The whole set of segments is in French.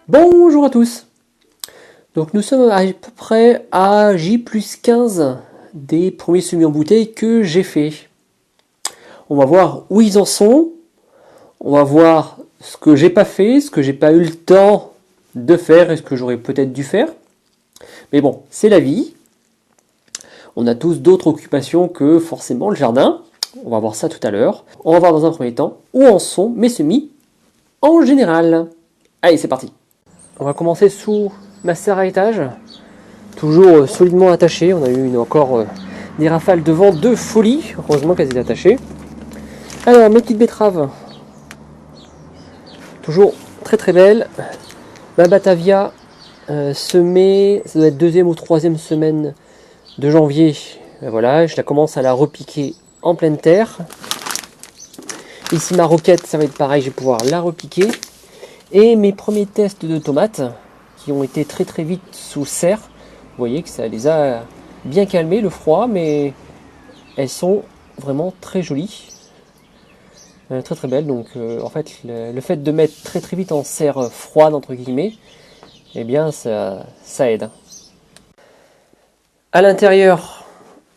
Bonjour à tous. Donc nous sommes à peu près à J+15 des premiers semis en bouteille que j'ai fait. On va voir où ils en sont. On va voir ce que j'ai pas fait, ce que j'ai pas eu le temps de faire et ce que j'aurais peut-être dû faire. Mais bon, c'est la vie. On a tous d'autres occupations que forcément le jardin. On va voir ça tout à l'heure. On va voir dans un premier temps où en sont mes semis en général. Allez, c'est parti. On va commencer sous ma serre à étage. Toujours solidement attachée. On a eu encore des rafales de vent de folie. Heureusement qu'elles étaient attachées. Alors, mes petites betteraves. Toujours très très belles. Ma Batavia semée, ça doit être deuxième ou troisième semaine de janvier. Et voilà, je la commence à la repiquer en pleine terre. Ici, ma roquette, ça va être pareil, je vais pouvoir la repiquer. Et mes premiers tests de tomates, qui ont été très très vite sous serre. Vous voyez que ça les a bien calmées, le froid, mais elles sont vraiment très jolies. Très très belles. Donc en fait, le fait de mettre très très vite en serre froide, entre guillemets, eh bien ça aide. À l'intérieur,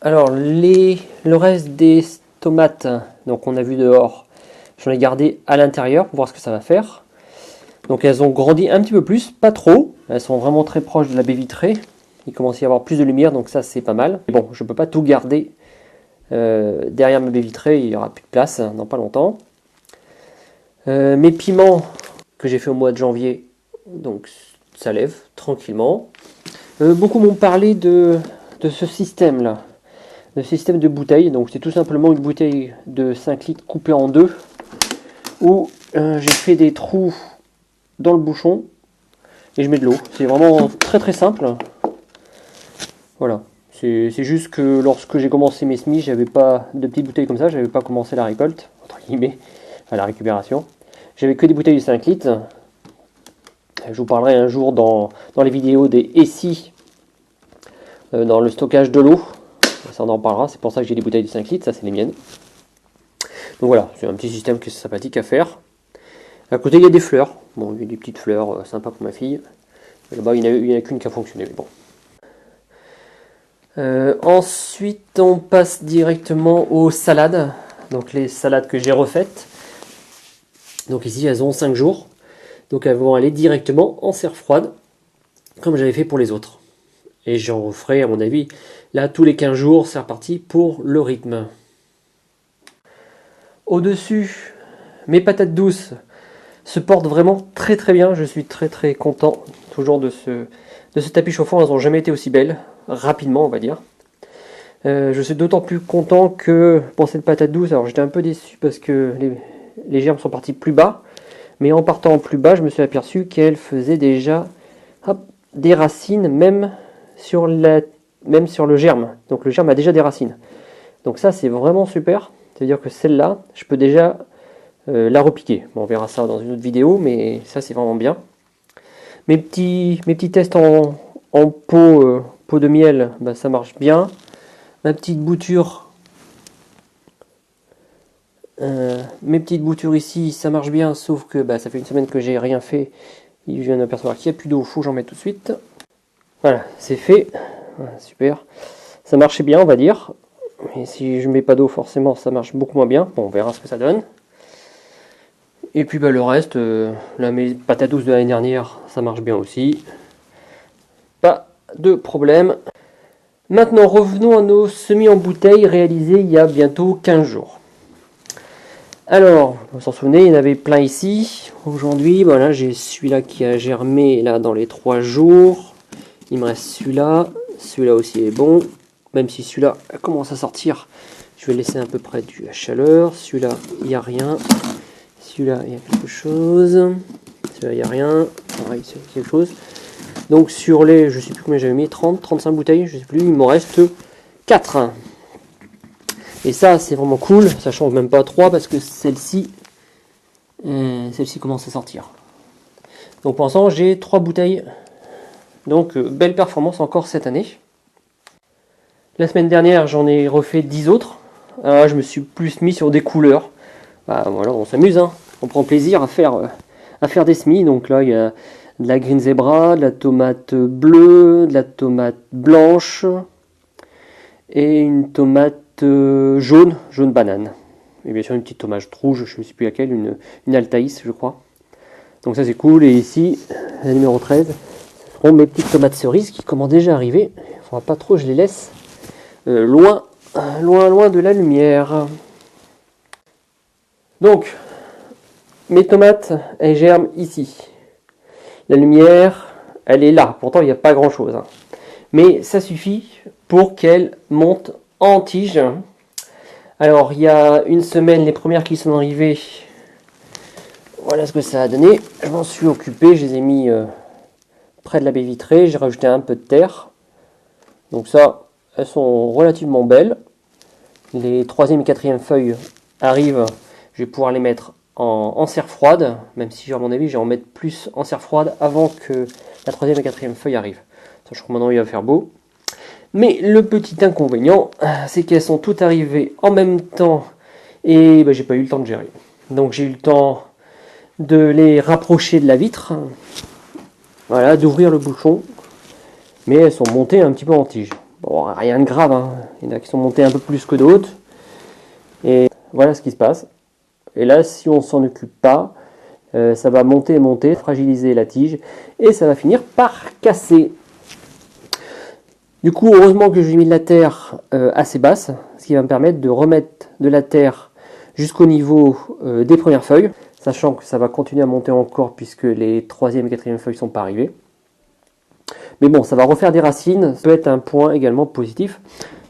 alors le reste des tomates, donc on a vu dehors, j'en ai gardé à l'intérieur pour voir ce que ça va faire. Donc elles ont grandi un petit peu plus, pas trop. Elles sont vraiment très proches de la baie vitrée. Il commence à y avoir plus de lumière, donc ça c'est pas mal. Mais bon, je ne peux pas tout garder derrière ma baie vitrée, il n'y aura plus de place dans pas longtemps. Mes piments que j'ai fait au mois de janvier, donc ça lève tranquillement. Beaucoup m'ont parlé de ce système là, le système de bouteille. Donc c'est tout simplement une bouteille de 5 litres coupée en deux, où j'ai fait des trous dans le bouchon et je mets de l'eau. C'est vraiment très très simple. Voilà. C'est juste que lorsque j'ai commencé mes semis, j'avais pas de petites bouteilles comme ça, j'avais pas commencé la récolte, entre guillemets, à la récupération. J'avais que des bouteilles de 5 litres. Je vous parlerai un jour dans les vidéos des SI, dans le stockage de l'eau. Ça on en parlera, c'est pour ça que j'ai des bouteilles de 5 litres, ça c'est les miennes. Donc voilà, c'est un petit système qui est sympathique à faire. À côté il y a des fleurs, bon il y a des petites fleurs sympas pour ma fille. Là-bas il n'y en a qu'une qui a fonctionné, mais bon. Ensuite on passe directement aux salades, donc les salades que j'ai refaites. Donc ici elles ont 5 jours, donc elles vont aller directement en serre froide, comme j'avais fait pour les autres. Et j'en referai à mon avis, là tous les 15 jours, c'est reparti pour le rythme. Au-dessus, mes patates douces se portent vraiment très très bien, je suis très très content toujours de ce tapis chauffant, elles n'ont jamais été aussi belles, rapidement on va dire. Je suis d'autant plus content que pour cette patate douce, alors j'étais un peu déçu parce que les germes sont partis plus bas, mais en partant plus bas, je me suis aperçu qu'elle faisait déjà des racines même sur le germe. Donc le germe a déjà des racines. Donc ça c'est vraiment super, c'est-à-dire que celle-là, je peux déjà la repiquer. Bon, on verra ça dans une autre vidéo, mais ça c'est vraiment bien. Mes petits tests en pot de miel, bah, ça marche bien. Ma petite bouture, mes petites boutures ici, ça marche bien, sauf que bah, ça fait une semaine que j'ai rien fait. Je viens d'apercevoir qu'il n'y a plus d'eau, il faut que j'en mette tout de suite. Voilà, c'est fait. Voilà, super. Ça marchait bien, on va dire. Mais si je mets pas d'eau, forcément, ça marche beaucoup moins bien. Bon, on verra ce que ça donne. Et puis bah, le reste, là, mes patates douces de l'année dernière, ça marche bien aussi. Pas de problème. Maintenant, revenons à nos semis en bouteille réalisés il y a bientôt 15 jours. Alors, vous s'en souvenez, il y en avait plein ici. Aujourd'hui, voilà, j'ai celui-là qui a germé là dans les 3 jours. Il me reste celui-là. Celui-là aussi est bon. Même si celui-là commence à sortir, je vais laisser à peu près de la chaleur. Celui-là, il n'y a rien. Celui-là, il y a quelque chose. Celui-là, il n'y a rien. Pareil, c'est quelque chose. Donc sur les, je ne sais plus combien j'avais mis, 30, 35 bouteilles, je ne sais plus, il m'en reste 4. Et ça, c'est vraiment cool. Ça change même pas 3 parce que celle-ci commence à sortir. Donc pour l'instant, j'ai 3 bouteilles. Donc belle performance encore cette année. La semaine dernière, j'en ai refait 10 autres. Alors là, je me suis plus mis sur des couleurs. Bah, voilà, on s'amuse, hein. On prend plaisir à faire des semis. Donc là, il y a de la green zebra, de la tomate bleue, de la tomate blanche et une tomate jaune banane. Et bien sûr une petite tomate rouge, je ne sais plus laquelle, une Altaïs je crois. Donc ça c'est cool. Et ici, la numéro 13, ce seront mes petites tomates cerises qui commencent déjà à arriver. Il ne faudra pas trop que je les laisse loin de la lumière. Donc, mes tomates, elles germent ici. La lumière, elle est là. Pourtant, il n'y a pas grand-chose. Mais ça suffit pour qu'elles montent en tige. Alors, il y a une semaine, les premières qui sont arrivées, voilà ce que ça a donné. Je m'en suis occupé, je les ai mis près de la baie vitrée. J'ai rajouté un peu de terre. Donc ça, elles sont relativement belles. Les troisième et quatrième feuilles arrivent. Je vais pouvoir les mettre en serre froide, même si à mon avis je vais en mettre plus en serre froide avant que la troisième et quatrième feuille arrivent. Sachant que maintenant il va faire beau. Mais le petit inconvénient, c'est qu'elles sont toutes arrivées en même temps et j'ai pas eu le temps de gérer. Donc j'ai eu le temps de les rapprocher de la vitre, voilà, d'ouvrir le bouchon, mais elles sont montées un petit peu en tige. Bon, rien de grave, hein. Il y en a qui sont montées un peu plus que d'autres. Et voilà ce qui se passe. Et là, si on ne s'en occupe pas, ça va monter et monter, fragiliser la tige, et ça va finir par casser. Du coup, heureusement que j'ai mis de la terre assez basse, ce qui va me permettre de remettre de la terre jusqu'au niveau des premières feuilles, sachant que ça va continuer à monter encore puisque les troisième et quatrième feuilles ne sont pas arrivées. Mais bon, ça va refaire des racines, ça peut être un point également positif,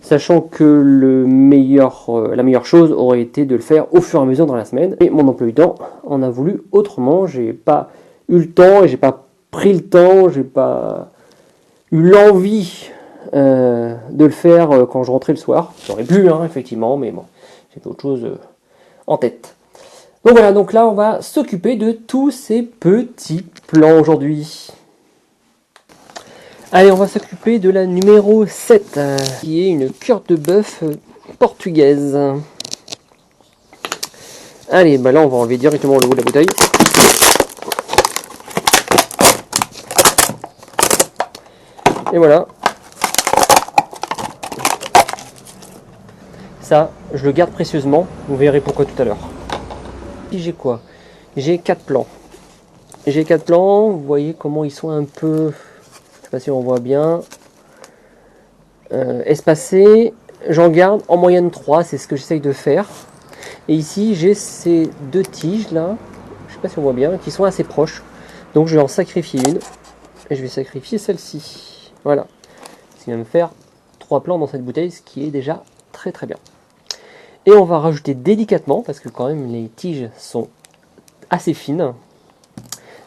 sachant que la meilleure chose aurait été de le faire au fur et à mesure dans la semaine. Et mon emploi du temps en a voulu autrement. J'ai pas eu le temps et j'ai pas pris le temps, j'ai pas eu l'envie de le faire quand je rentrais le soir. J'aurais pu, hein, effectivement, mais bon, j'ai autre chose en tête. Donc voilà, donc là on va s'occuper de tous ces petits plans aujourd'hui. Allez, on va s'occuper de la numéro 7, qui est une cœur de bœuf portugaise. Allez, bah là on va enlever directement le haut de la bouteille. Et voilà. Ça, je le garde précieusement, vous verrez pourquoi tout à l'heure. J'ai quoi? J'ai 4 plans. J'ai 4 plans, vous voyez comment ils sont un peu... Je sais pas si on voit bien. Espacés. J'en garde en moyenne 3, c'est ce que j'essaye de faire. Et ici, j'ai ces deux tiges là, je sais pas si on voit bien, qui sont assez proches. Donc je vais en sacrifier une. Et je vais sacrifier celle-ci. Voilà. Ce qui va me faire 3 plans dans cette bouteille, ce qui est déjà très très bien. Et on va rajouter délicatement, parce que quand même les tiges sont assez fines,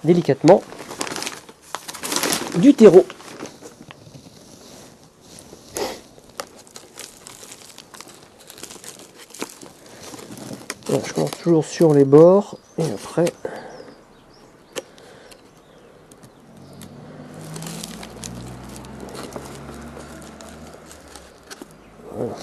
délicatement, du terreau. Voilà, je commence toujours sur les bords, et après... Voilà.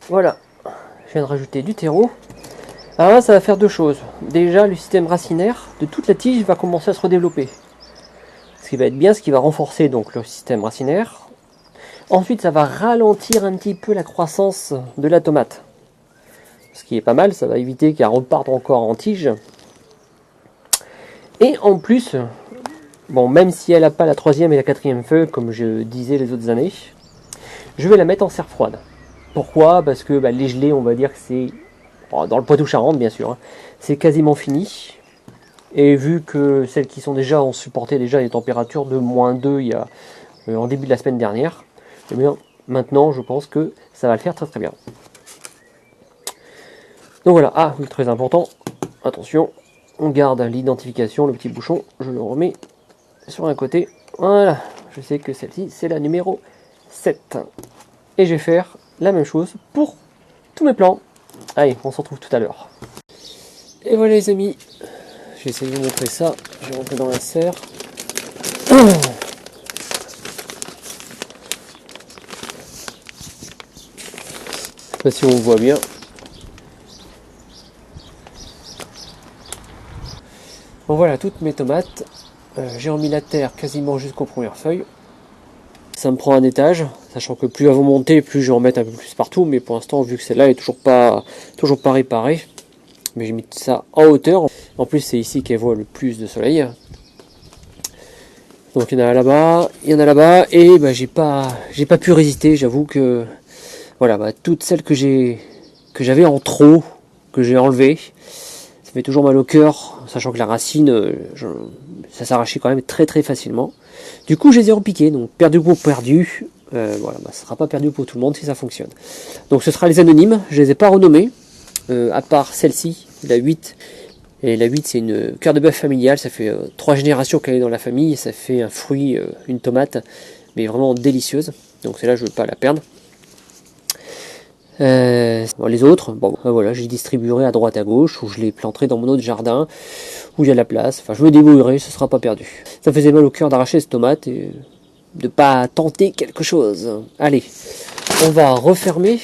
Voilà, je viens de rajouter du terreau. Alors là, ça va faire deux choses. Déjà, le système racinaire de toute la tige va commencer à se redévelopper. Ce qui va être bien, ce qui va renforcer donc le système racinaire. Ensuite, ça va ralentir un petit peu la croissance de la tomate. Ce qui est pas mal, ça va éviter qu'elle reparte encore en tige. Et en plus, bon, même si elle n'a pas la troisième et la quatrième feuille, comme je disais les autres années, je vais la mettre en serre froide. Pourquoi? Parce que les gelées, on va dire que c'est, dans le Poitou-Charentes bien sûr, hein, c'est quasiment fini. Et vu que celles qui sont déjà ont supporté déjà les températures de -2 il y a, en début de la semaine dernière, eh bien maintenant je pense que ça va le faire très très bien. Donc voilà, ah oui, très important, attention, on garde l'identification, le petit bouchon, je le remets sur un côté. Voilà, je sais que celle-ci, c'est la numéro 7. Et je vais faire la même chose pour tous mes plans. Allez, on se retrouve tout à l'heure. Et voilà les amis, j'ai essayé de vous montrer ça. Je vais rentrer dans la serre. Je sais pas si on voit bien. Bon voilà, toutes mes tomates. J'ai remis la terre quasiment jusqu'aux premières feuilles. Ça me prend un étage, sachant que plus elles vont monter, plus je vais en mettre un peu plus partout. Mais pour l'instant, vu que celle-là est toujours pas réparée, mais j'ai mis ça en hauteur. En plus, c'est ici qu'elle voit le plus de soleil. Donc il y en a là-bas, il y en a là-bas, et bah, j'ai pas pu résister. J'avoue que voilà, bah, toutes celles que j'avais en trop, que j'ai enlevées, ça fait toujours mal au cœur, sachant que la racine, ça s'arrachait quand même très très facilement. Du coup, je les ai repiquées, donc perdu pour perdu. Voilà, bah, ça sera pas perdu pour tout le monde si ça fonctionne. Donc ce sera les anonymes, je les ai pas renommés, à part celle-ci, la 8. Et la 8, c'est une cœur de bœuf familiale, ça fait 3 générations qu'elle est dans la famille, et ça fait un fruit, une tomate, mais vraiment délicieuse. Donc celle-là, je ne veux pas la perdre. Bon, les autres, bon, voilà, je les distribuerai à droite à gauche, ou je les planterai dans mon autre jardin, où il y a de la place. Enfin, je me débrouillerai, ce ne sera pas perdu. Ça me faisait mal au cœur d'arracher cette tomate et de pas tenter quelque chose. Allez, on va refermer.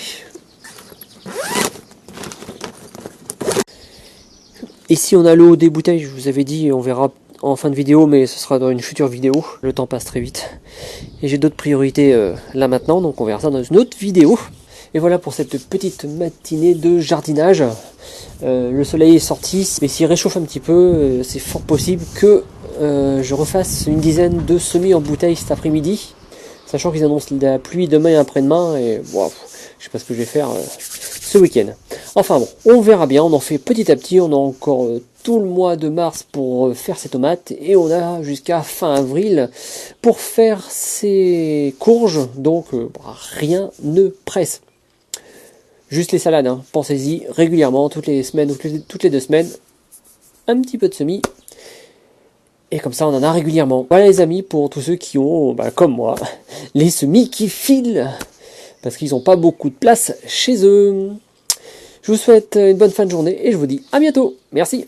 Ici on a l'eau des bouteilles, je vous avais dit, on verra en fin de vidéo, mais ce sera dans une future vidéo. Le temps passe très vite. Et j'ai d'autres priorités là maintenant, donc on verra ça dans une autre vidéo. Et voilà pour cette petite matinée de jardinage. Le soleil est sorti, mais s'il réchauffe un petit peu, c'est fort possible que je refasse une dizaine de semis en bouteille cet après-midi. Sachant qu'ils annoncent de la pluie demain et après-demain, et wow, je sais pas ce que je vais faire ce week-end. Enfin bon, on verra bien, on en fait petit à petit, on a encore tout le mois de mars pour faire ces tomates, et on a jusqu'à fin avril pour faire ces courges, donc rien ne presse. Juste les salades, hein. Pensez-y régulièrement, toutes les semaines ou toutes les 2 semaines, un petit peu de semis. Et comme ça, on en a régulièrement. Voilà les amis, pour tous ceux qui ont, comme moi, les semis qui filent. Parce qu'ils n'ont pas beaucoup de place chez eux. Je vous souhaite une bonne fin de journée et je vous dis à bientôt. Merci.